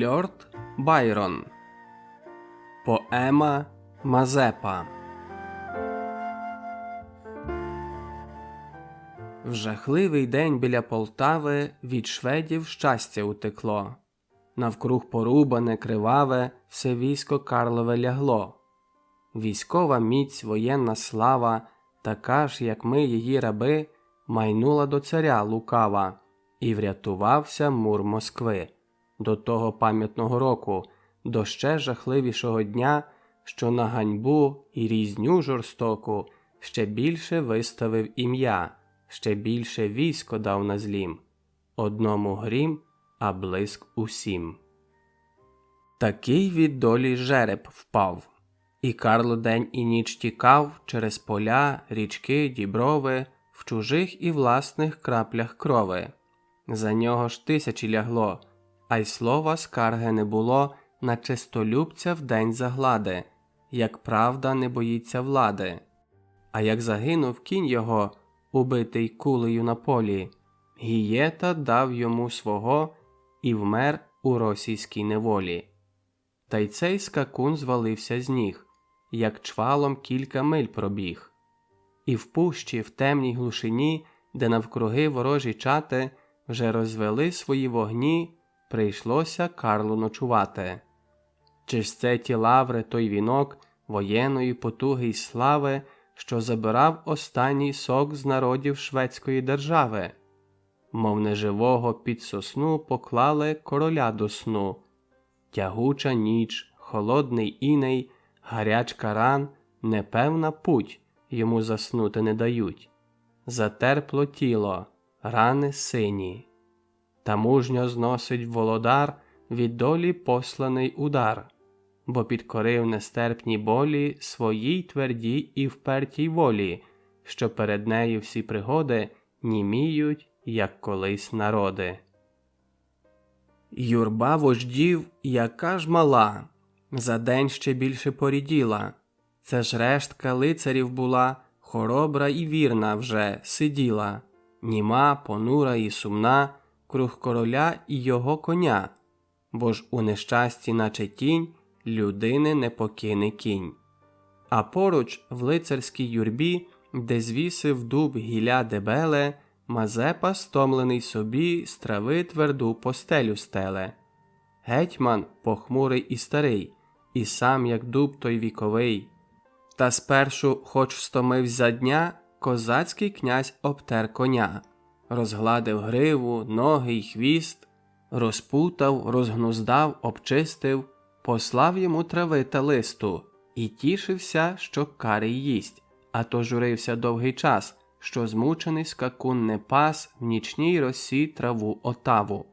Льорд Байрон. Поема Мазепа. В жахливий день біля Полтави від шведів щастя утекло. Навкруг порубане, криваве, все військо Карлове лягло. Військова міць, воєнна слава, така ж, як ми, її раби, майнула до царя лукава, і врятувався мур Москви. До того пам'ятного року, до ще жахливішого дня, що на ганьбу і різню жорстоку ще більше виставив ім'я, ще більше військо дав на злім. Одному грім, а блиск усім. Такий від долі жереб впав, і Карло день і ніч тікав через поля, річки, діброви, в чужих і власних краплях крови. За нього ж тисячі лягло, а й слова скарги не було на чистолюбця в день заглади, як правда не боїться влади. А як загинув кінь його, убитий кулею на полі, Гієта дав йому свого і вмер у російській неволі. Та й цей скакун звалився з ніг, як чвалом кілька миль пробіг. І в пущі, в темній глушині, де навкруги ворожі чати вже розвели свої вогні, прийшлося Карлу ночувати. Чи ж це ті лаври, той вінок воєнної потуги й слави, що забирав останній сок з народів шведської держави? Мов неживого під сосну поклали короля до сну. Тягуча ніч, холодний іней, гарячка ран, непевна путь йому заснути не дають. Затерпло тіло, рани сині. Та мужньо зносить володар від долі посланий удар, бо підкорив нестерпні болі своїй твердій і впертій волі, що перед нею всі пригоди німіють, як колись народи. Юрба вождів, яка ж мала, за день ще більше поріділа. Це ж рештка лицарів була, хоробра і вірна вже сиділа, німа, понура і сумна, круг короля і його коня, бо ж у нещасті, наче тінь, людини не покине кінь. А поруч, в лицарській юрбі, де звісив дуб гілля дебеле, Мазепа, стомлений собі, з трави тверду постелю стеле. Гетьман похмурий і старий, і сам, як дуб той віковий. Та спершу, хоч встомивсь за дня, козацький князь обтер коня, розгладив гриву, ноги й хвіст, розпутав, розгнуздав, обчистив, послав йому трави та листу, і тішився, що карий їсть, а то журився довгий час, що змучений скакун не пас в нічній росі траву отаву.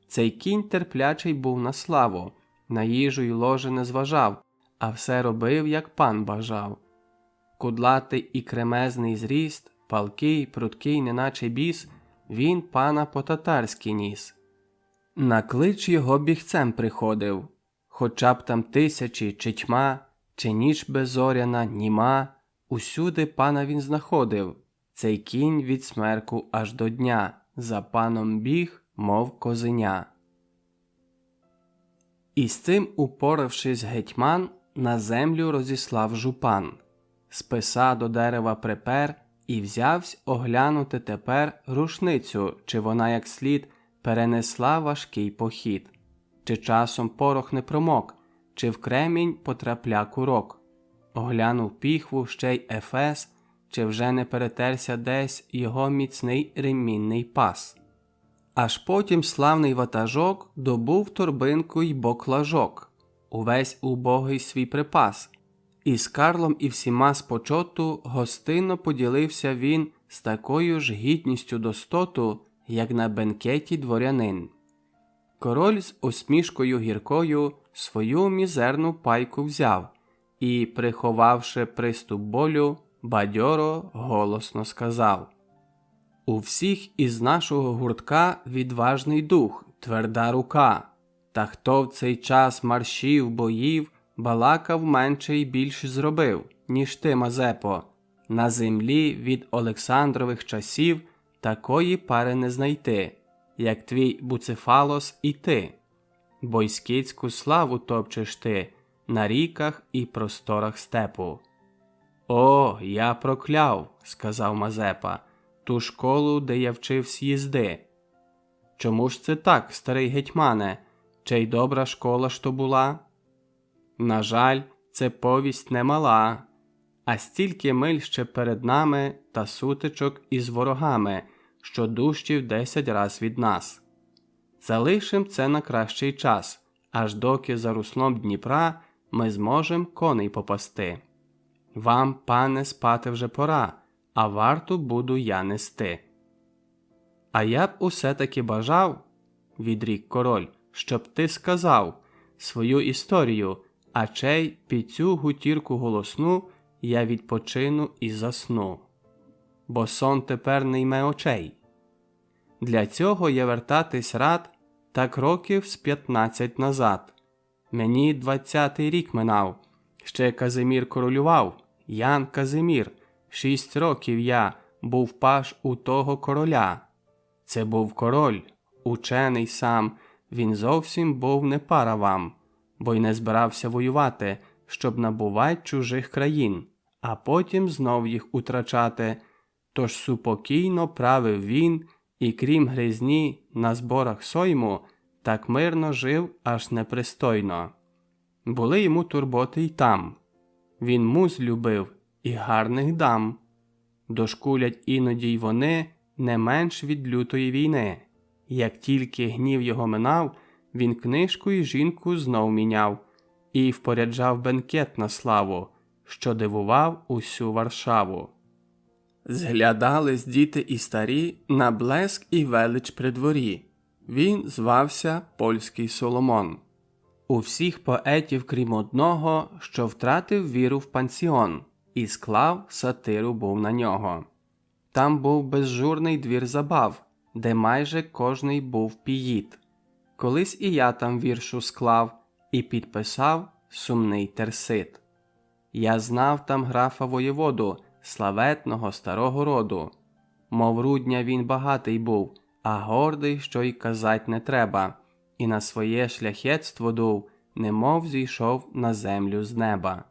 Цей кінь терплячий був на славу, на їжу й ложе не зважав, а все робив, як пан бажав. Кудлатий і кремезний зріст, палкий, пруткий, неначе біс, він пана по-татарськи ніс. На клич його бігцем приходив, хоча б там тисячі, чи тьма, чи ніч беззоряна, німа, усюди пана він знаходив. Цей кінь від смерку аж до дня за паном біг, мов козеня. І з цим, упоравшись, гетьман на землю розіслав жупан. Списа до дерева припер і взявсь оглянути тепер рушницю, чи вона як слід перенесла важкий похід, чи часом порох не промок, чи в кремінь потрапля курок. Оглянув піхву, ще й ефес, чи вже не перетерся десь його міцний ремінний пас. Аж потім славний ватажок добув торбинку й боклажок, увесь убогий свій припас. І з Карлом і всіма з почоту гостинно поділився він з такою ж гідністю достоту, як на бенкеті дворянин. Король з усмішкою гіркою свою мізерну пайку взяв і, приховавши приступ болю, бадьоро голосно сказав: «У всіх із нашого гуртка відважний дух, тверда рука. Та хто в цей час маршів, боїв, балакав менше й більш зробив, ніж ти, Мазепо. На землі від Олександрових часів такої пари не знайти, як твій Буцефалос і ти. бойськицьку славу топчеш ти на ріках і просторах степу. О, я прокляв, сказав Мазепа, ту школу, де я вчивсь їзди. Чому ж це так, старий гетьмане, чи й добра школа ж то була? На жаль, це повість немала, а стільки миль ще перед нами та сутичок із ворогами, що дужчі в 10 раз від нас. Залишим це на кращий час, аж доки за руслом Дніпра ми зможем коней попасти. Вам, пане, спати вже пора, а варту буду я нести. А я б усе-таки бажав, відрік король, щоб ти сказав свою історію, а чей під цю гутірку голосну я відпочину і засну. Бо сон тепер не йме очей. Для цього я вертатись рад так років з 15 назад. Мені 20-й рік минав, ще Казимір королював, Ян Казимір, 6 років я був паж у того короля. Це був король, учений сам, він зовсім був не пара вам, бо й не збирався воювати, щоб набувати чужих країн, а потім знов їх утрачати. Тож супокійно правив він, і крім гризні на зборах сойму, так мирно жив аж непристойно. Були йому турботи й там. Він муз любив і гарних дам. Дошкулять іноді й вони не менш від лютої війни. Як тільки гнів його минав, він книжку й жінку знов міняв і впоряджав бенкет на славу, що дивував усю Варшаву. Зглядались діти і старі на блеск і велич при дворі. Він звався Польський Соломон. У всіх поетів, крім одного, що втратив віру в пансіон, і склав сатиру був на нього. Там був безжурний двір забав, де майже кожний був піїд. Колись і я там віршу склав і підписав сумний терсит. Я знав там графа воєводу, славетного старого роду. Мов рудня він багатий був, а гордий, що й казать не треба, і на своє шляхетство дув, немов зійшов на землю з неба.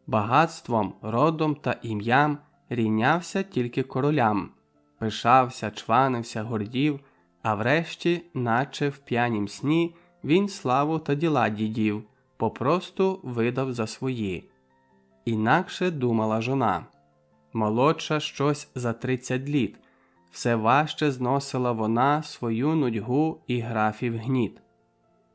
Багатством, родом та ім'ям рівнявся тільки королям, пишався, чванився, гордів, а врешті, наче в п'янім сні, він славу та діла дідів попросту видав за свої. Інакше думала жона. Молодша щось за 30 літ, все важче зносила вона свою нудьгу і графів гніт.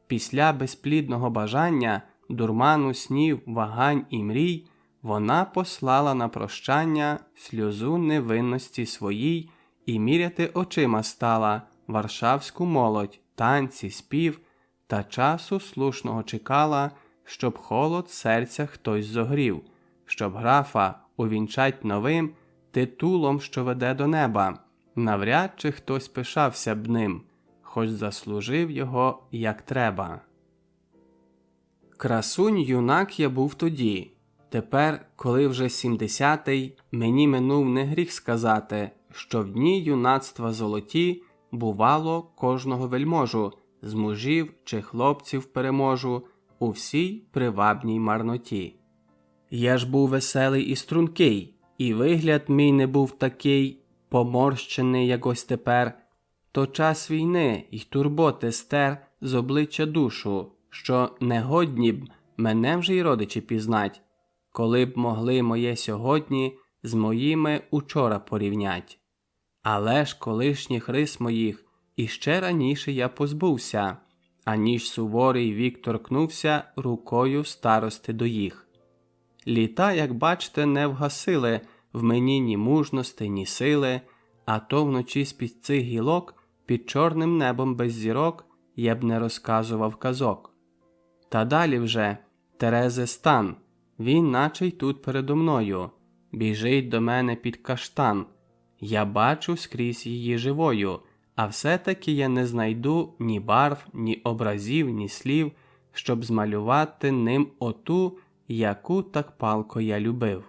Після безплідного бажання, дурману снів, вагань і мрій, вона послала на прощання сльозу невинності своїй і міряти очима стала варшавську молодь, танці, спів, та часу слушного чекала, щоб холод серця хтось зогрів, щоб графа увінчать новим титулом, що веде до неба. Навряд чи хтось пишався б ним, хоч заслужив його як треба. Красунь юнак я був тоді. Тепер, коли вже 70-й, мені минув не гріх сказати, що в дні юнацтва золоті бувало кожного вельможу, з мужів чи хлопців переможу у всій привабній марноті. Я ж був веселий і стрункий, і вигляд мій не був такий поморщений, як ось тепер. То час війни й турботи стер з обличчя душу, що не годні б мене вже й родичі пізнать, коли б могли моє сьогодні з моїми учора порівнять. Але ж колишніх рис моїх іще раніше я позбувся, аніж суворий вік торкнувся рукою старости до їх. Літа, як бачите, не вгасили в мені ні мужності, ні сили, а то вночі з-під цих гілок, під чорним небом без зірок, я б не розказував казок. Та далі вже Терези стан, він наче й тут передо мною, біжить до мене під каштан. Я бачу скрізь її живою, а все-таки я не знайду ні барв, ні образів, ні слів, щоб змалювати ним оту, яку так палко я любив.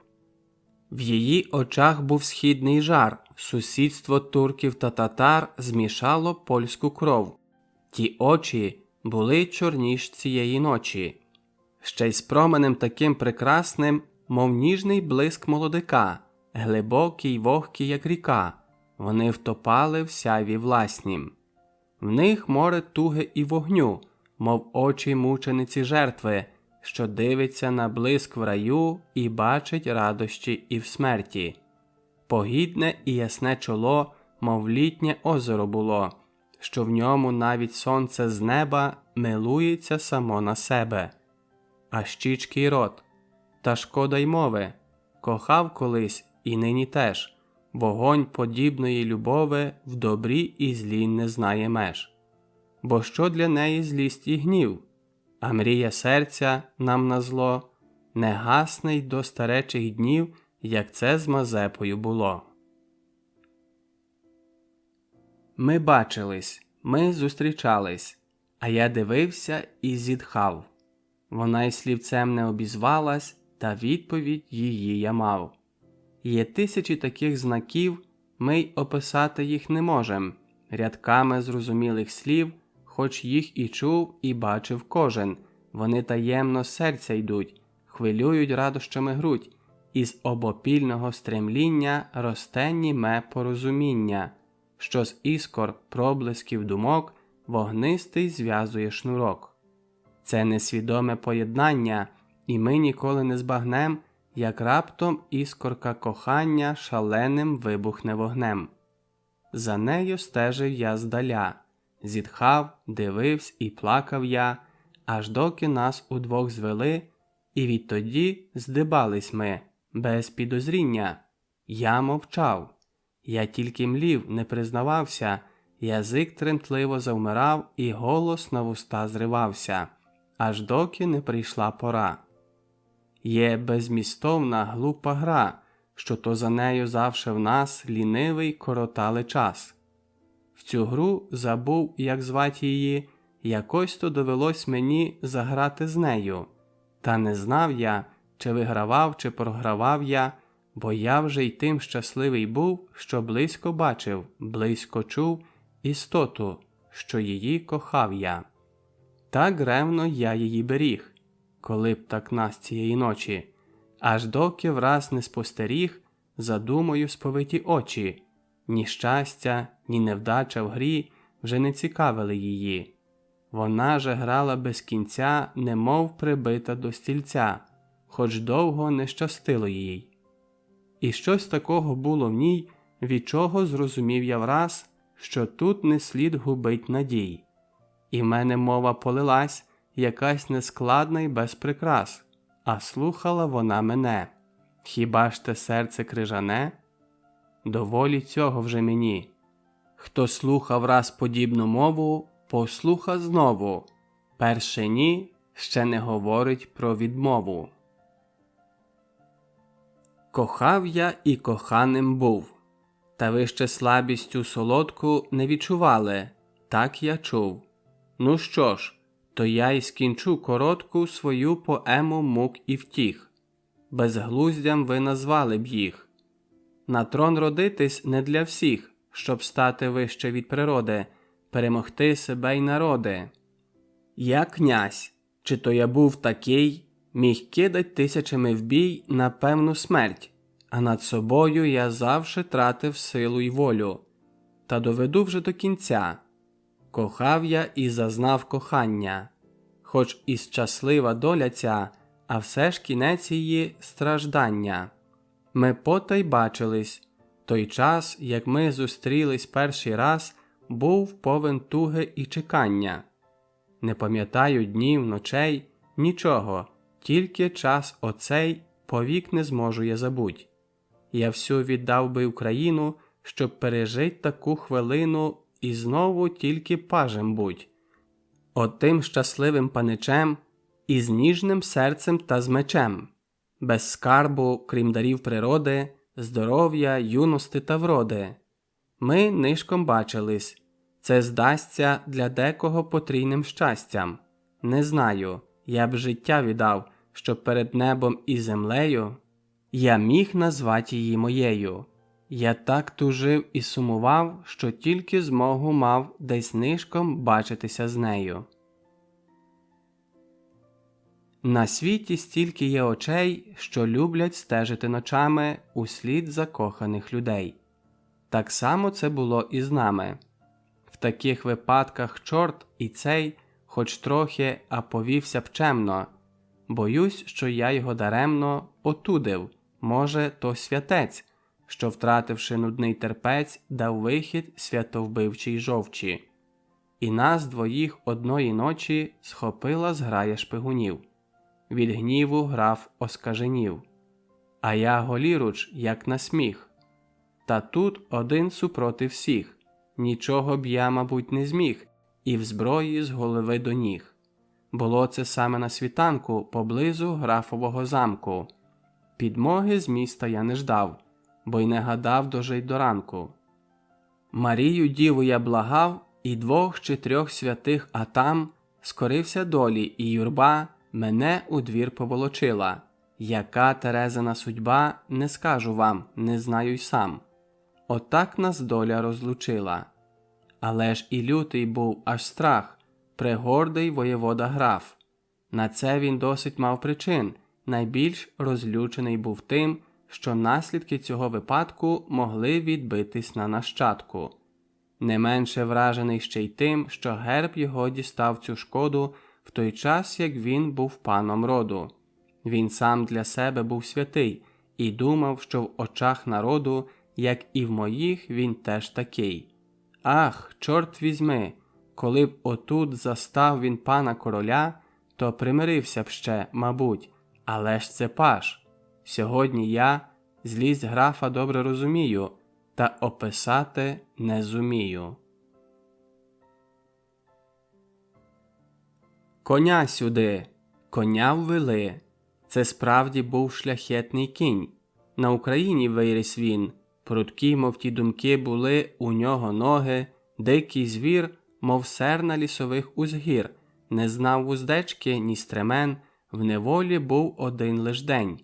В її очах був східний жар, сусідство турків та татар змішало польську кров. Ті очі, були чорніш цієї ночі. Ще й з променем таким прекрасним, мов ніжний блиск молодика, глибокий, вогкий, як ріка, вони втопали в сяйві власнім. В них море туги і вогню, мов очі мучениці жертви, що дивиться на блиск в раю і бачить радощі і в смерті. Погідне і ясне чоло, мов літнє озеро було, що в ньому навіть сонце з неба милується само на себе. А щічки й рот, та шкода й мови, кохав колись і нині теж, вогонь подібної любови в добрі і злі не знає меж. Бо що для неї злість і гнів? А мрія серця нам назло не гасне й до старечих днів, як це з Мазепою було. Ми бачились, ми зустрічались, а я дивився і зітхав. Вона й слівцем не обізвалась, та відповідь її я мав. Є тисячі таких знаків, ми й описати їх не можем, рядками зрозумілих слів, хоч їх і чув, і бачив кожен, вони таємно з серця йдуть, хвилюють радощами грудь, із обопільного стремління росте німе порозуміння, що з іскор проблисків думок вогнистий зв'язує шнурок. Це несвідоме поєднання, і ми ніколи не збагнем, як раптом іскорка кохання шаленим вибухне вогнем. За нею стежив я здаля, зітхав, дивився і плакав я, аж доки нас удвох звели, і відтоді здибались ми, без підозріння. Я мовчав. Я тільки млів, не признавався, язик тремтливо завмирав і голос на вуста зривався, аж доки не прийшла пора. Є безмістовна глупа гра, що то за нею завше в нас лінивий коротали час. В цю гру забув, як звати її, якось то довелось мені заграти з нею. Та не знав я, чи вигравав, чи програвав я, бо я вже й тим щасливий був, що близько бачив, близько чув істоту, що її кохав я. Так ревно я її беріг, коли б так нас цієї ночі, аж доки враз не спостеріг за думою сповиті очі. Ні щастя, ні невдача в грі вже не цікавили її. Вона же грала без кінця, немов прибита до стільця, хоч довго не щастило їй. І щось такого було в ній, від чого зрозумів я враз, що тут не слід губить надій. І в мене мова полилась, якась нескладна й без прикрас, а слухала вона мене. Хіба ж те серце крижане? Доволі цього вже мені. Хто слухав раз подібну мову, послуха знову. Перше ні, ще не говорить про відмову. Кохав я і коханим був. Та ви ще слабістю солодку не відчували, так я чув. Ну що ж, то я й скінчу коротку свою поему мук і втіх. Безглуздям ви назвали б їх. На трон родитись не для всіх, щоб стати вище від природи, перемогти себе й народи. Я князь, чи то я був такий, міг кидать тисячами в бій на певну смерть, а над собою я завше тратив силу й волю. Та доведу вже до кінця. Кохав я і зазнав кохання, хоч і щаслива доля ця, а все ж кінець її страждання. Ми потай бачились, той час, як ми зустрілись перший раз, був повен туги і чекання. Не пам'ятаю днів, ночей, нічого, тільки час оцей повік не зможу я забуть. Я всю віддав би Україну, щоб пережить таку хвилину і знову тільки пажем будь. Отим щасливим паничем, із ніжним серцем та з мечем, без скарбу, крім дарів природи, здоров'я, юності та вроди. Ми нишком бачились. Це здасться для декого потрійним щастям. Не знаю, я б життя віддав, щоб перед небом і землею я міг назвати її моєю. Я так тужив і сумував, що тільки змогу мав десь нишком бачитися з нею. На світі стільки є очей, що люблять стежити ночами услід закоханих людей. Так само це було і з нами. В таких випадках чорт і цей, хоч трохи, а повівся б чемно. Боюсь, що я його даремно отудив, може, то святець, що, втративши нудний терпець, дав вихід святовбивчій жовчі. І нас двоїх одної ночі схопила зграя шпигунів. Від гніву граф оскаженів, а я голіруч, як на сміх. Та тут один супроти всіх, нічого б я, мабуть, не зміг, і в зброї з голови до ніг. Було це саме на світанку, поблизу графового замку. Підмоги з міста я не ждав, бо й не гадав дожить до ранку. Марію діву я благав, і 2 чи 3 святих, а там скорився долі, і юрба мене у двір поволочила. Яка Терезина судьба, не скажу вам, не знаю й сам. Отак нас доля розлучила. Але ж і лютий був аж страх, пригордий воєвода граф. На це він досить мав причин, найбільш розлючений був тим, що наслідки цього випадку могли відбитись на нащадку. Не менше вражений ще й тим, що герб його дістав цю шкоду в той час, як він був паном роду. Він сам для себе був святий і думав, що в очах народу, як і в моїх, він теж такий. Ах, чорт візьми, коли б отут застав він пана короля, то примирився б ще, мабуть, але ж це паж. Сьогодні я злість графа добре розумію, та описати не зумію. Коня сюди! Коня ввели. Це справді був шляхетний кінь. На Україні виріс він. Прудкі, мов ті думки, були у нього ноги. Дикий звір, мов серна лісових узгір. Не знав вуздечки, ні стремен. В неволі був один лиш день.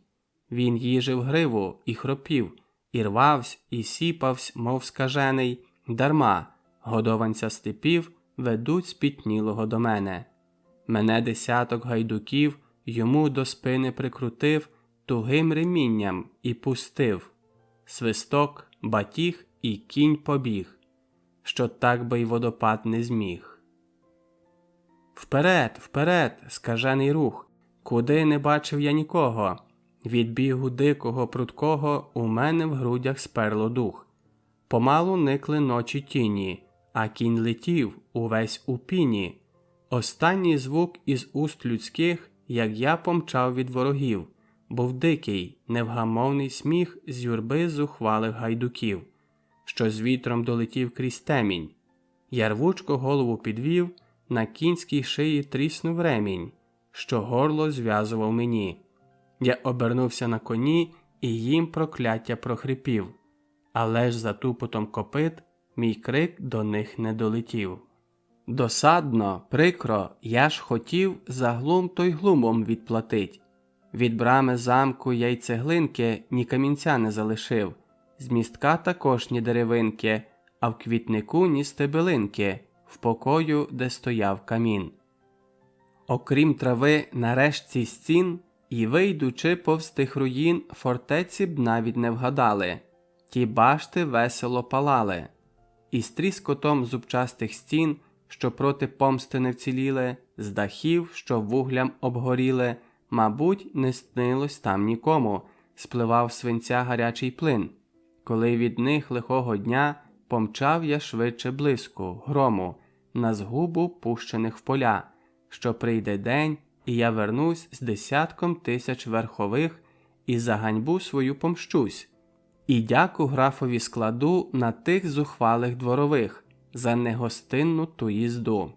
Він їжив гриву і хропів, і рвавсь, і сіпавсь, мов скажений. Дарма, годованця степів ведуть спітнілого до мене. Мене 10 гайдуків йому до спини прикрутив тугим ремінням і пустив. Свисток, батіг і кінь побіг, що так би й водопад не зміг. Вперед, вперед, скажений рух, куди не бачив я нікого. Від бігу дикого прудкого у мене в грудях сперло дух. Помалу никли ночі тіні, а кінь летів увесь у піні. Останній звук із уст людських, як я помчав від ворогів, був дикий, невгамовний сміх з юрби зухвалих гайдуків, що з вітром долетів крізь темінь. Я рвучко голову підвів, на кінській шиї тріснув ремінь, що горло зв'язував мені. Я обернувся на коні і їм прокляття прохрипів, але ж за тупотом копит мій крик до них не долетів. Досадно, прикро, я ж хотів за глум той глумом відплатить. Від брами замку я й цеглинки ні камінця не залишив, з містка також ні деревинки, а в квітнику ні стебелинки, в покою, де стояв камін. Окрім трави на решті стін, і вийдучи повз тих руїн, фортеці б навіть не вгадали, ті башти весело палали. І з тріскотом зубчастих стін, що проти помсти не вціліли, з дахів, що вуглям обгоріли, мабуть, не снилось там нікому, спливав свинця гарячий плин. Коли від них лихого дня помчав я швидше блиску, грому, на згубу пущених в поля, що прийде день, і я вернусь з 10 тисяч верхових і за ганьбу свою помщусь. І дяку графові складу на тих зухвалих дворових за негостинну ту їзду.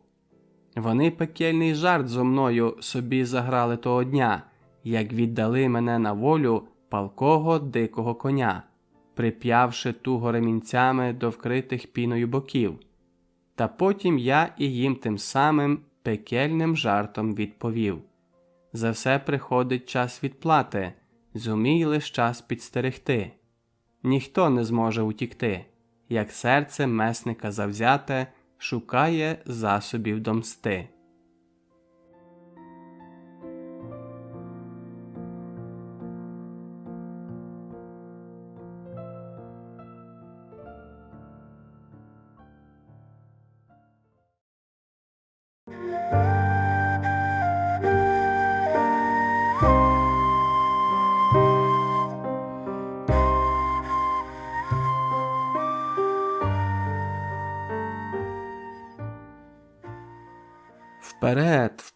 Вони пекельний жарт зо мною собі заграли того дня, як віддали мене на волю палкого дикого коня, прип'явши туго ремінцями до вкритих піною боків. Та потім я і їм тим самим пекельним жартом відповів. За все приходить час відплати, зумій лиш час підстерегти. Ніхто не зможе утікти, як серце месника завзяте шукає засобів до мсти.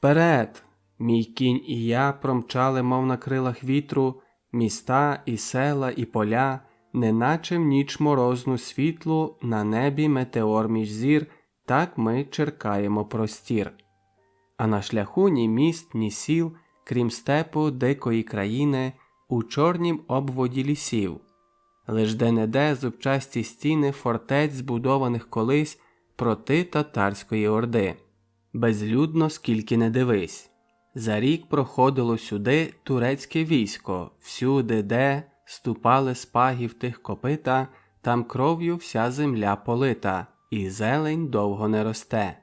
Вперед! Мій кінь і я промчали, мов на крилах вітру, міста і села і поля, неначе в ніч морозну світлу, на небі метеор між зір, так ми черкаємо простір. А на шляху ні міст, ні сіл, крім степу дикої країни, у чорнім обводі лісів. Лиш де-не-де зубчасті стіни фортець, збудованих колись проти татарської орди. Безлюдно скільки не дивись. За рік проходило сюди турецьке військо, всюди, де ступали з пагів тих копита, там кров'ю вся земля полита, і зелень довго не росте.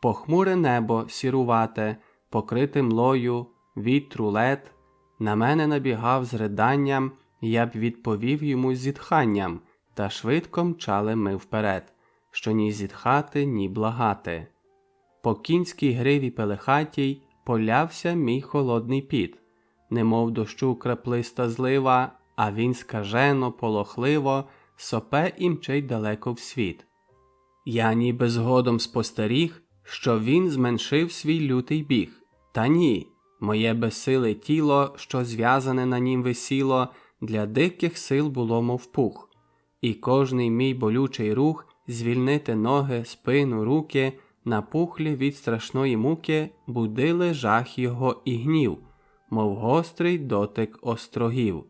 Похмуре небо сірувате, покрите млою, вітру лед, на мене набігав з риданням, я б відповів йому з зітханням, та швидко мчали ми вперед, що ні зітхати, ні благати. По кінській гриві пелехатій полявся мій холодний піт, немов дощу краплиста злива, а він скажено, полохливо сопе і мчить далеко в світ. Я ніби згодом спостеріг, що він зменшив свій лютий біг. Та ні, моє безсиле тіло, що зв'язане на нім висіло, для диких сил було мов пух. І кожний мій болючий рух звільнити ноги, спину, руки, напухлі від страшної муки, будили жах його і гнів, мов гострий дотик острогів.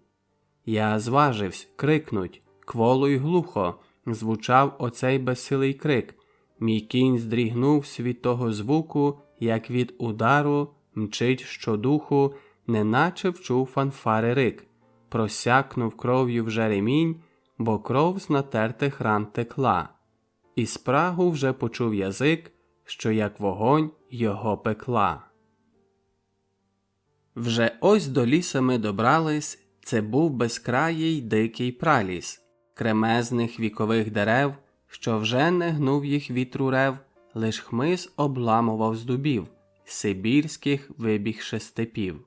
Я зваживсь крикнуть, кволо й глухо звучав оцей безсилий крик. Мій кінь здрігнувся від того звуку, як від удару, мчить щодуху, неначе вчув фанфари рик. Просякнув кров'ю вже ремінь, бо кров з натертих ран текла. І спрагу вже почув язик, що як вогонь його пекла. Вже ось до ліса ми добрались, це був безкраїй дикий праліс, кремезних вікових дерев, що вже не гнув їх вітру рев, лиш хмиз обламував з дубів, сибірських вибігши степів.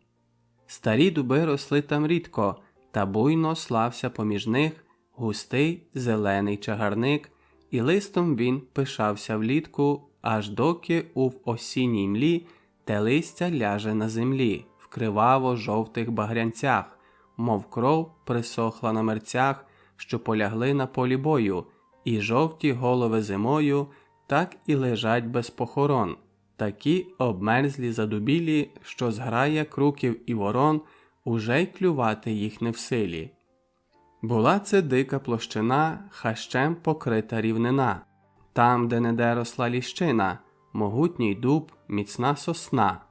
Старі дуби росли там рідко, та буйно слався поміж них густий зелений чагарник, і листом він пишався влітку, аж доки у осінній млі те листя ляже на землі, в криваво-жовтих багрянцях, мов кров присохла на мерцях, що полягли на полі бою, і жовті голови зимою так і лежать без похорон, такі обмерзлі задубілі, що зграя круків і ворон уже й клювати їх не в силі. Була це дика площина, хащем покрита рівнина, там, де-не-де росла ліщина, могутній дуб, міцна сосна.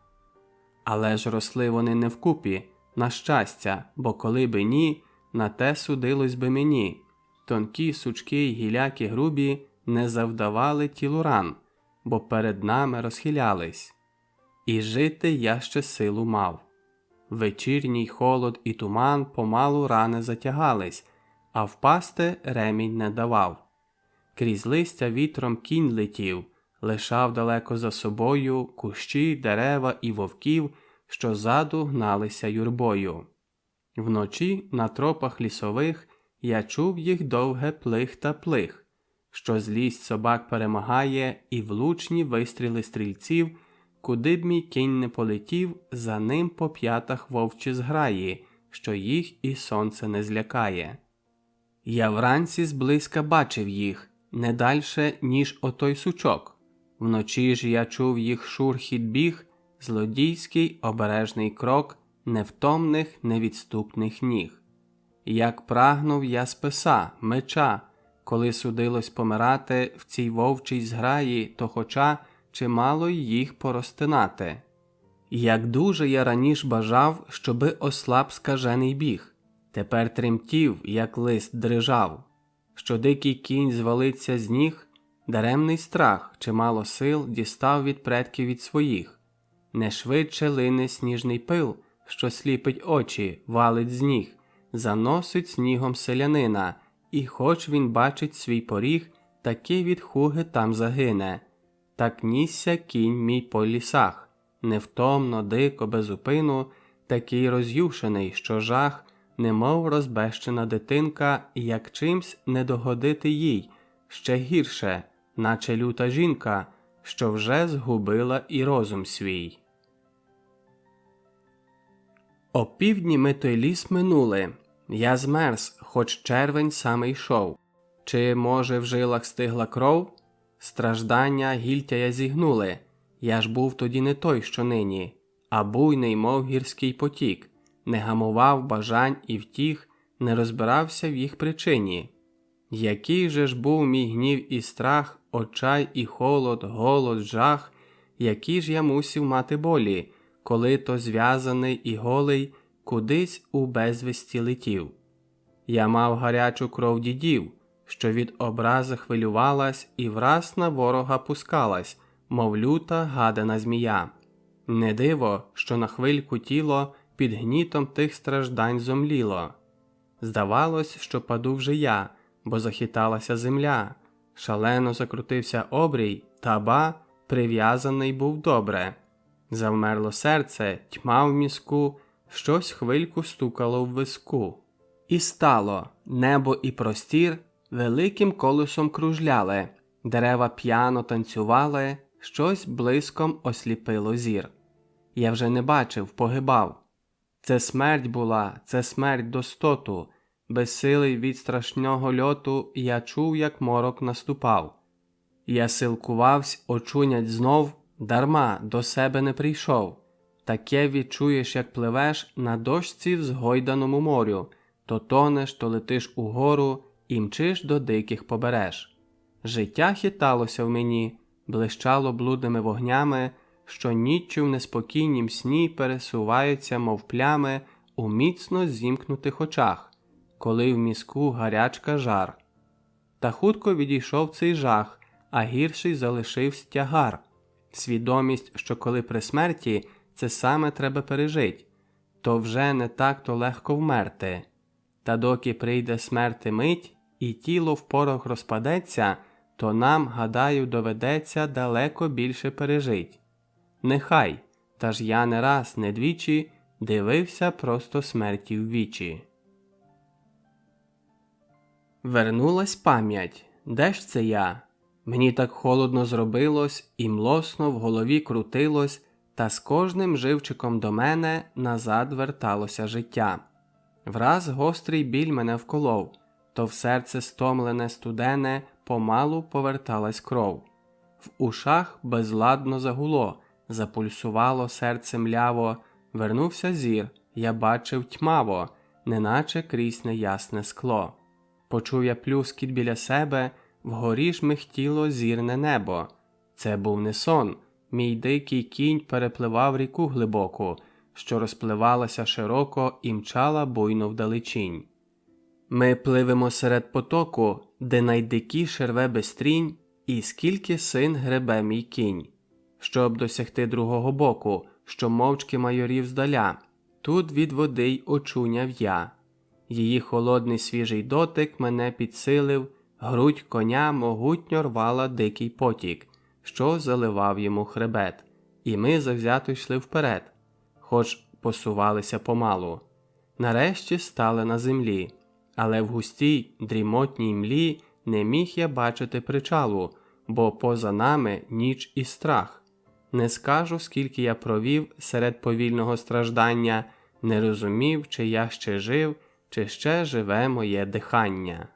Але ж росли вони не вкупі, на щастя, бо коли би ні, на те судилось би мені. Тонкі сучки й гіляки грубі не завдавали тілу ран, бо перед нами розхилялись. І жити я ще силу мав. Вечірній холод і туман помалу рани затягались, а впасти ремінь не давав. Крізь листя вітром кінь летів, лишав далеко за собою кущі, дерева і вовків, що ззаду гналися юрбою. Вночі на тропах лісових я чув їх довге плих та плих, що злість собак перемагає, і влучні вистріли стрільців, куди б мій кінь не полетів, за ним по п'ятах вовчі зграї, що їх і сонце не злякає. Я вранці зблизька бачив їх, не дальше, ніж отой сучок. Вночі ж я чув їх шурхіт біг, злодійський обережний крок невтомних невідступних ніг. Як прагнув я списа, меча, коли судилось помирати в цій вовчій зграї, то хоча чимало їх порозтинати. Як дуже я раніш бажав, щоби ослаб скажений біг, тепер тремтів, як лист дрижав. Що дикий кінь звалиться з ніг, даремний страх, чимало сил дістав від предків від своїх. Не швидше лине сніжний пил, що сліпить очі, валить з ніг, заносить снігом селянина, і хоч він бачить свій поріг, таки від хуги там загине. Так нісся кінь мій по лісах, невтомно, дико, без упину, такий роз'юшений, що жах, немов розбещена дитинка, як чимсь не догодити їй, ще гірше, наче люта жінка, що вже згубила і розум свій. Опівдні ми той ліс минули, я змерз, хоч червень саме йшов. Чи, може, в жилах стигла кров? Страждання гільтя зігнули, я ж був тоді не той, що нині, а буйний, мов гірський потік, не гамував бажань і втіх, не розбирався в їх причині. Який же ж був мій гнів і страх, отчай і холод, голод, жах, які ж я мусів мати болі, коли то зв'язаний і голий кудись у безвісті летів. Я мав гарячу кров дідів, що від образи хвилювалась і враз на ворога пускалась, мов люта гадана змія. Не диво, що на хвильку тіло під гнітом тих страждань зомліло. Здавалось, що паду вже я, бо захиталася земля, шалено закрутився обрій, та ба, прив'язаний був добре. Завмерло серце, тьма в мізку, щось хвильку стукало в виску. І стало, небо і простір великим колесом кружляли, дерева п'яно танцювали, щось блиском осліпило зір. Я вже не бачив, погибав. Це смерть була, це смерть достоту, безсилий від страшного льоту я чув, як морок наступав. Я силкувавсь очунять знов, дарма до себе не прийшов. Таке відчуєш, як пливеш на дошці в згойданому морю, то тонеш, то летиш угору і мчиш до диких побереж. Життя хиталося в мені, блищало блудними вогнями, що ніччю в неспокійнім сні пересуваються, мов плями, у міцно зімкнутих очах, коли в мізку гарячка жар. Та хутко відійшов цей жах, а гірший залишився тягар. Свідомість, що коли при смерті це саме треба пережить, то вже не так-то легко вмерти. Та доки прийде смерти мить, і тіло в порох розпадеться, то нам, гадаю, доведеться далеко більше пережить. Нехай, та ж я не раз, не двічі дивився просто смерті в вічі. Вернулась пам'ять. Де ж це я? Мені так холодно зробилось, і млосно в голові крутилось, та з кожним живчиком до мене назад верталося життя. Враз гострий біль мене вколов, то в серце стомлене студене помалу поверталась кров. В ушах безладно загуло, запульсувало серце мляво, вернувся зір, я бачив тьмаво, неначе крізь неясне скло. Почув я плюскіт біля себе, вгорі ж михтіло зірне небо. Це був не сон, мій дикий кінь перепливав ріку глибоку, що розпливалася широко і мчала буйно вдалечінь. Ми пливемо серед потоку, де найдикіше рве безстрінь, і скільки син гребе мій кінь. Щоб досягти другого боку, що мовчки майорів здаля, тут від води й очуняв я. Її холодний свіжий дотик мене підсилив, грудь коня могутньо рвала дикий потік, що заливав йому хребет, і ми завзято йшли вперед, хоч посувалися помалу. Нарешті стали на землі, але в густій, дрімотній млі не міг я бачити причалу, бо поза нами ніч і страх. Не скажу, скільки я провів серед повільного страждання, не розумів, чи я ще жив, чи ще живе моє дихання.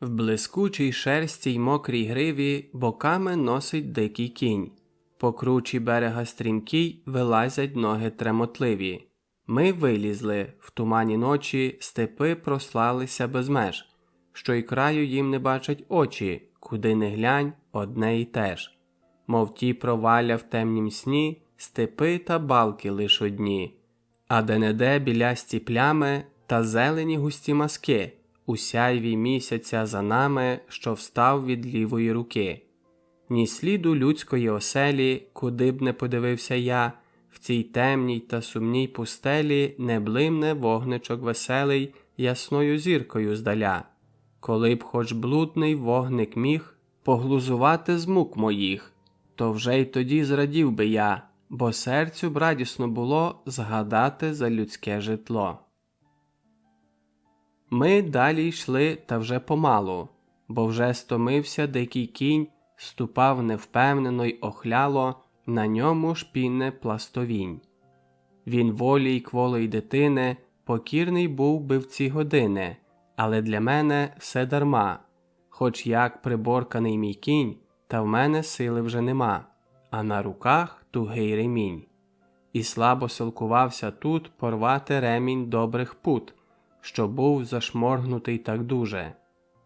В блискучій шерсті й мокрій гриві боками носить дикий кінь. По кручі берега стрімкій вилазять ноги тремотливі. Ми вилізли, в тумані ночі степи прослалися без меж, що й краю їм не бачать очі, куди не глянь, одне й те ж. Мов ті провалля в темнім сні, степи та балки лиш одні, а де-не-де білясті плями та зелені густі маски, у сяйві місяця за нами, що встав від лівої руки. Ні сліду людської оселі, куди б не подивився я, в цій темній та сумній пустелі не блимне вогничок веселий ясною зіркою здаля. Коли б хоч блудний вогник міг поглузувати з мук моїх, то вже й тоді зрадів би я, бо серцю б радісно було згадати за людське житло. Ми далі йшли та вже помалу, бо вже стомився дикий кінь, ступав невпевнено й охляло, на ньому шпінне пластовінь. Він волі й кволої дитини, покірний був би в ці години, але для мене все дарма, хоч як приборканий мій кінь, та в мене сили вже нема, а на руках тугий ремінь. І слабо силкувався тут порвати ремінь добрих пут, що був зашморгнутий так дуже.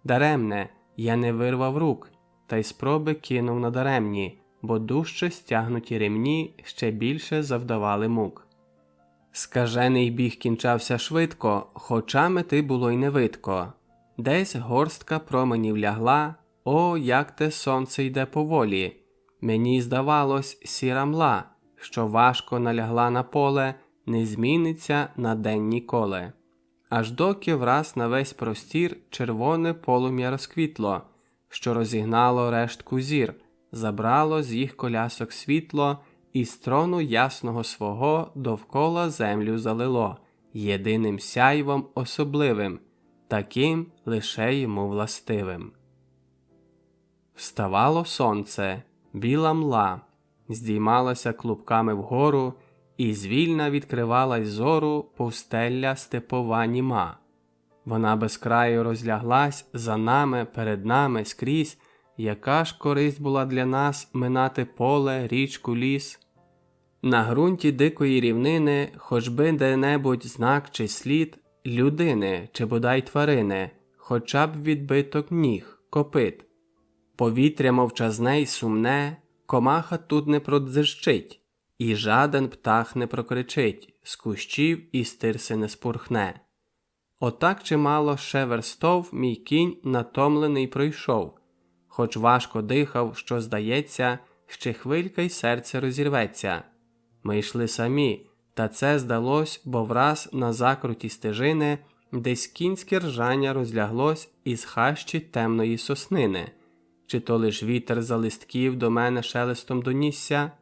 Даремне, я не вирвав рук, та й спроби кинув надаремні, бо дужче стягнуті ремні ще більше завдавали мук. Скажений біг кінчався швидко, хоча мети було й не видко. Десь горстка променів лягла, о, як те сонце йде поволі. Мені здавалось, сіра мла, що важко налягла на поле, не зміниться на день ніколи. Аж доки враз на весь простір червоне полум'я розквітло, що розігнало рештку зір, забрало з їх колясок світло і з трону ясного свого довкола землю залило, єдиним сяйвом особливим, таким лише йому властивим. Вставало сонце, біла мла, здіймалася клубками вгору, і звільна відкривалась зору пустелля степова німа. Вона без краю розляглась за нами, перед нами скрізь, яка ж користь була для нас минати поле, річку, ліс. На ґрунті дикої рівнини, хоч би де-небудь знак чи слід, людини чи бодай тварини, хоча б відбиток ніг, копит. Повітря мовчазне й сумне, комаха тут не продзищить, і жаден птах не прокричить, з кущів і з тирси не спурхне. Отак чимало ще верстов мій кінь натомлений пройшов, хоч важко дихав, що, здається, ще хвилька й серце розірветься. Ми йшли самі, та це здалось, бо враз на закруті стежини десь кінське ржання розляглось із хащі темної соснини. Чи то лиш вітер за листків до мене шелестом донісся?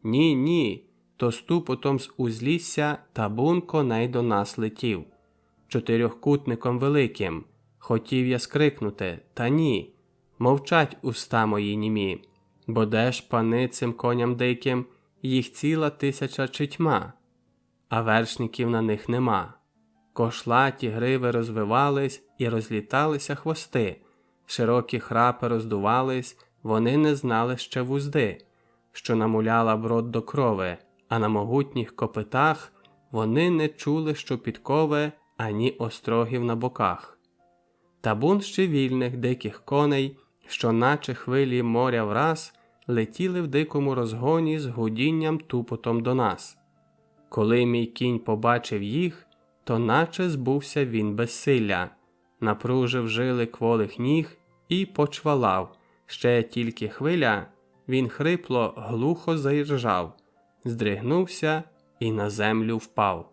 Ні, ні, то ступотом з узлісся табун коней до нас летів. Чотирьохкутником великим. Хотів я скрикнути, та ні. Мовчать уста мої німі. Бо де ж пани цим коням диким, їх ціла 1000 чи тьма, а вершників на них нема. Кошлаті гриви розвивались і розліталися хвости, широкі храпи роздувались, вони не знали ще вузди, що намуляла брод до крови, а на могутніх копитах вони не чули, що підкови, ані острогів на боках. Табун ще вільних диких коней, що наче хвилі моря враз, летіли в дикому розгоні з гудінням тупотом до нас. Коли мій кінь побачив їх, то наче збувся він безсилля, напружив жили кволих ніг і почвалав. Ще тільки хвиля, він хрипло, глухо заіржав, здригнувся і на землю впав.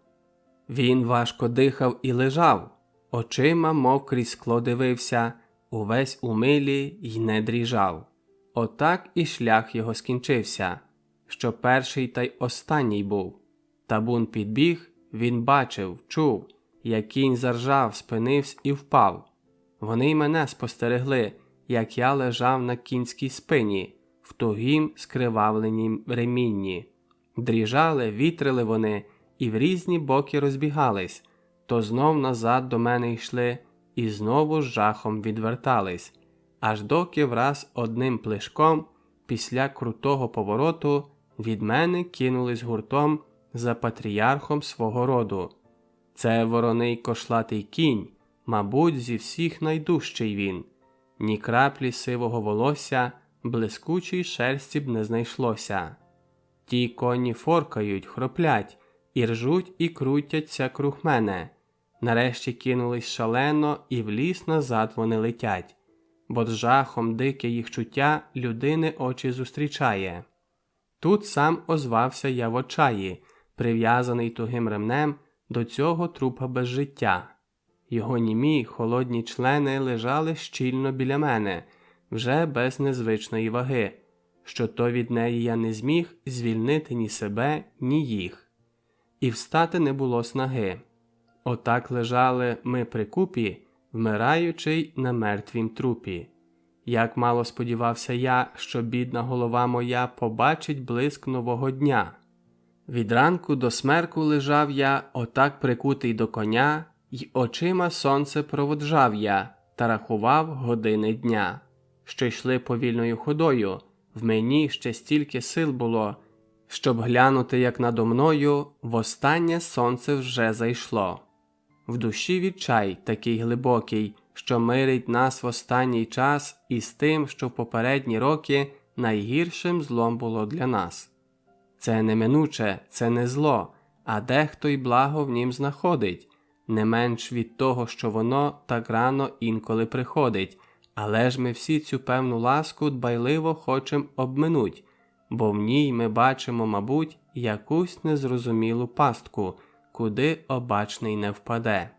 Він важко дихав і лежав, очима мов крізь скло дивився, увесь у милі й не дріжав. Отак і шлях його скінчився, що перший та й останній був. Табун підбіг, він бачив, чув, як кінь заржав, спинився і впав. Вони й мене спостерегли, як я лежав на кінській спині, в тугім скривавленім ремінні. Дріжали, вітрили вони і в різні боки розбігались, то знов назад до мене йшли і знову з жахом відвертались. Аж доки враз одним плишком, після крутого повороту, від мене кинулись гуртом за патріархом свого роду. Це вороний кошлатий кінь, мабуть, зі всіх найдужчий він. Ні краплі сивого волосся, блискучій шерсті б не знайшлося. Ті коні форкають, хроплять, і ржуть і крутяться круг мене. Нарешті кинулись шалено, і в ліс назад вони летять. Бо з жахом дике їх чуття людини очі зустрічає. Тут сам озвався я в отчаї, прив'язаний тугим ремнем до цього трупа без життя. Його німі, холодні члени лежали щільно біля мене, вже без незвичної ваги, що то від неї я не зміг звільнити ні себе, ні їх. І встати не було снаги. Отак лежали ми прикупі, вмираючи на мертвім трупі. Як мало сподівався я, що бідна голова моя побачить блиск нового дня. Від ранку до смерку лежав я, отак прикутий до коня, й очима сонце проводжав я, та рахував години дня, що йшли повільною ходою. В мені ще стільки сил було, щоб глянути, як надо мною востаннє сонце вже зайшло. В душі відчай такий глибокий, що мирить нас в останній час із тим, що в попередні роки найгіршим злом було для нас. Це неминуче, це не зло, а дехто й благо в нім знаходить, не менш від того, що воно так рано інколи приходить, але ж ми всі цю певну ласку дбайливо хочем обминуть, бо в ній ми бачимо, мабуть, якусь незрозумілу пастку, куди обачний не впаде.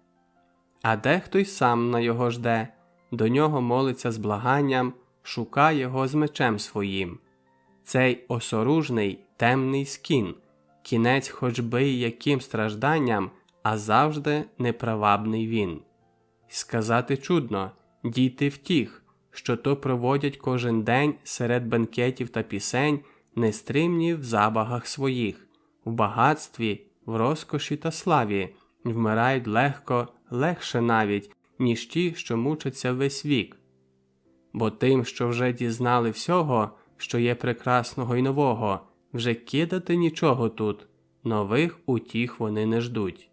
А дехто й сам на його жде, до нього молиться з благанням, шукає його з мечем своїм. Цей осоружний, темний скін, кінець хоч би й яким стражданням, а завжди непривабний він. Сказати чудно, діти втіх, що то проводять кожен день серед бенкетів та пісень, нестримні в забагах своїх, в багатстві, в розкоші та славі, вмирають легко, легше навіть, ніж ті, що мучаться весь вік. Бо тим, що вже дізнали всього, що є прекрасного й нового, вже кидати нічого тут, нових утіх вони не ждуть.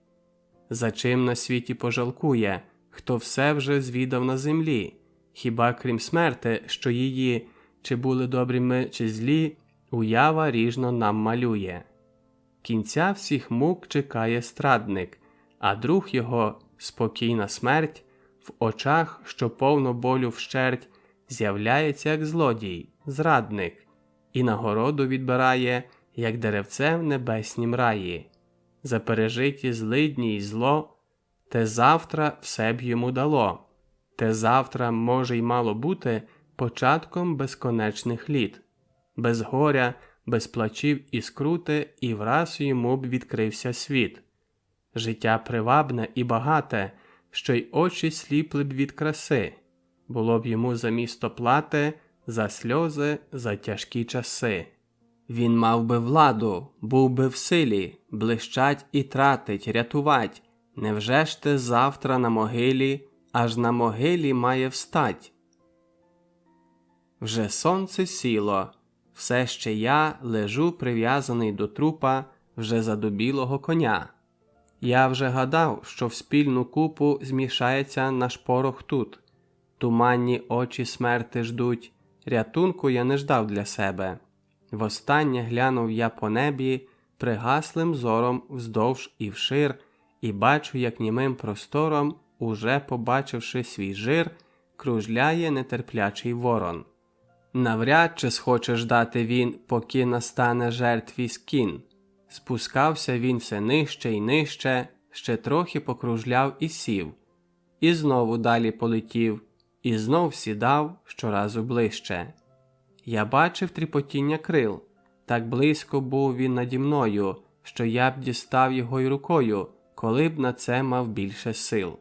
За чим на світі пожалкує, хто все вже звідав на землі, хіба крім смерти, що її, чи були добрі ми, чи злі, уява ріжно нам малює. Кінця всіх мук чекає страдник, а друг його, спокійна смерть, в очах, що повно болю вщерть, з'являється як злодій, зрадник, і нагороду відбирає, як деревце в небеснім раї. За пережиті злидні й зло, те завтра все б йому дало, те завтра може й мало бути початком безконечних літ. Без горя, без плачів і скрути, і враз йому б відкрився світ. Життя привабне і багате, що й очі сліпли б від краси, було б йому замісто плати, за сльози, за тяжкі часи. Він мав би владу, був би в силі, блищать і тратить, рятувать. Невже ж ти завтра на могилі, аж на могилі має встать? Вже сонце сіло, все ще я лежу прив'язаний до трупа вже задубілого коня. Я вже гадав, що в спільну купу змішається наш порох тут. Туманні очі смерти ждуть, рятунку я не ждав для себе. Востаннє глянув я по небі, пригаслим зором вздовж і вшир, і бачу, як німим простором, уже побачивши свій жир, кружляє нетерплячий ворон. Навряд чи схоче ждати він, поки настане жертві скін. Спускався він все нижче й нижче, ще трохи покружляв і сів. І знову далі полетів, і знов сідав щоразу ближче. Я бачив тріпотіння крил, так близько був він наді мною, що я б дістав його й рукою, коли б на це мав більше сил.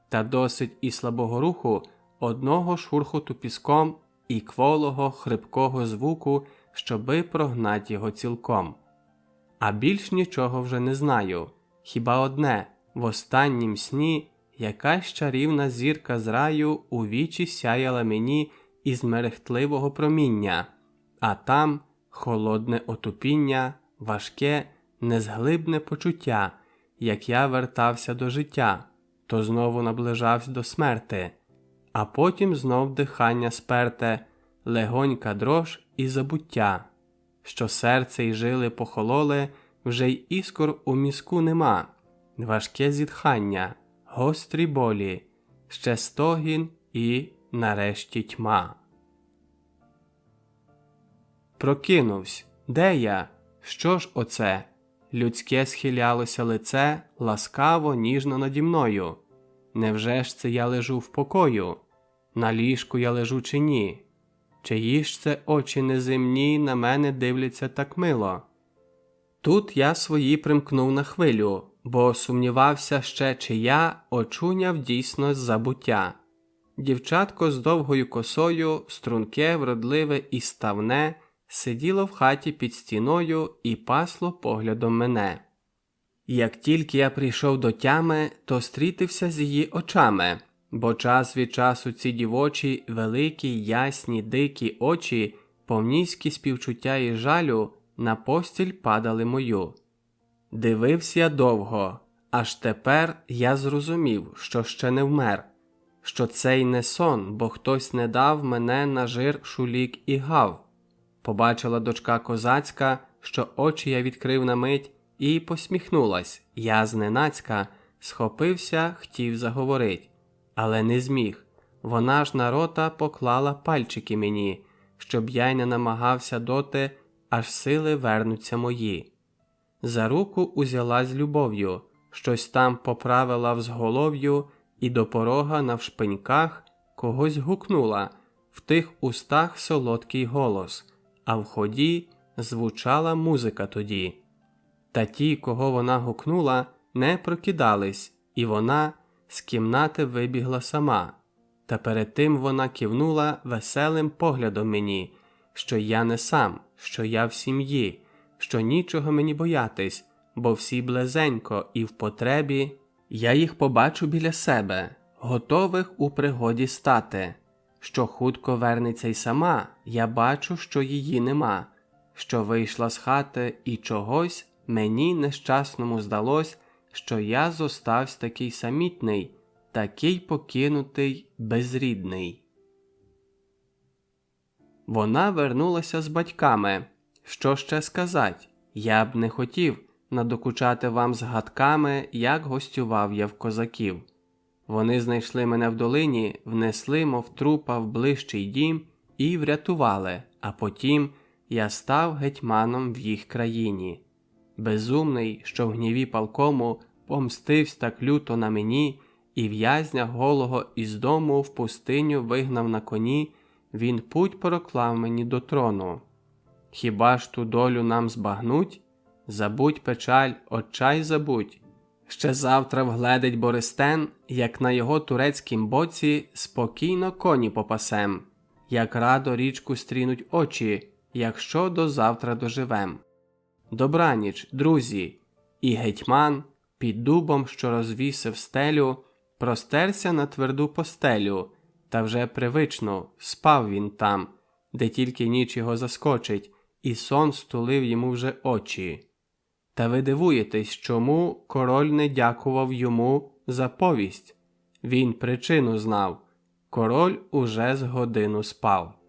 Та досить і слабого руху, одного шурхоту піском і кволого, хрипкого звуку, щоби прогнать його цілком. А більш нічого вже не знаю, хіба одне, в останнім сні якась чарівна зірка з раю у вічі сяяла мені із мерехтливого проміння, а там холодне отупіння, важке, незглибне почуття, як я вертався до життя, то знову наближався до смерти, а потім знов дихання сперте, легонька дрож і забуття, що серце й жили похололи, вже й іскор у мізку нема, важке зітхання, гострі болі, ще стогін і нарешті тьма. Прокинувсь. Де я? Що ж оце? Людське схилялося лице, ласкаво, ніжно наді мною. Невже ж це я лежу в покою? На ліжку я лежу чи ні? Чиї ж це очі неземні на мене дивляться так мило? Тут я свої примкнув на хвилю, бо сумнівався ще, чи я очуняв дійсно з забуття. Дівчатко з довгою косою, струнке, вродливе і ставне, сиділо в хаті під стіною і пасло поглядом мене. Як тільки я прийшов до тями, то стрітився з її очами, бо час від часу ці дівочі, великі, ясні, дикі очі, повніські співчуття і жалю, на постіль падали мою. Дивився я довго, аж тепер я зрозумів, що ще не вмер, що це й не сон, бо хтось не дав мене на жир шулік і гав. Побачила дочка козацька, що очі я відкрив на мить, і посміхнулась. Я зненацька схопився, хотів заговорить, але не зміг. Вона ж на рота поклала пальчики мені, щоб я й не намагався доти, аж сили вернуться мої. За руку узяла з любов'ю, щось там поправила взголов'ю і до порога навшпиньках когось гукнула, в тих устах солодкий голос, а в ході звучала музика тоді. Та ті, кого вона гукнула, не прокидались, і вона з кімнати вибігла сама. Та перед тим вона кивнула веселим поглядом мені, що я не сам, що я в сім'ї, що нічого мені боятись, бо всі близенько і в потребі я їх побачу біля себе, готових у пригоді стати. Що хутко вернеться й сама, я бачу, що її нема, що вийшла з хати і чогось мені нещасному здалось, що я зоставсь такий самітний, такий покинутий, безрідний. Вона вернулася з батьками. Що ще сказать? Я б не хотів надокучати вам згадками, як гостював я в козаків. Вони знайшли мене в долині, внесли, мов трупа, в ближчий дім і врятували, а потім я став гетьманом в їх країні. Безумний, що в гніві палкому помстився так люто на мені, і в'язня голого із дому в пустиню вигнав на коні, він путь проклав мені до трону. Хіба ж ту долю нам збагнуть? Забудь печаль, отчай забудь. Ще завтра вгледить Бористен, як на його турецькім боці спокійно коні попасем, як радо річку стрінуть очі, якщо до завтра доживем. Добраніч, друзі, і гетьман, під дубом, що розвісив стелю, простерся на тверду постелю, та вже привично спав він там, де тільки ніч його заскочить, і сон стулив йому вже очі. Та ви дивуєтесь, чому король не дякував йому за повість? Він причину знав. Король уже з годину спав.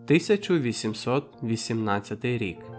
1818 рік.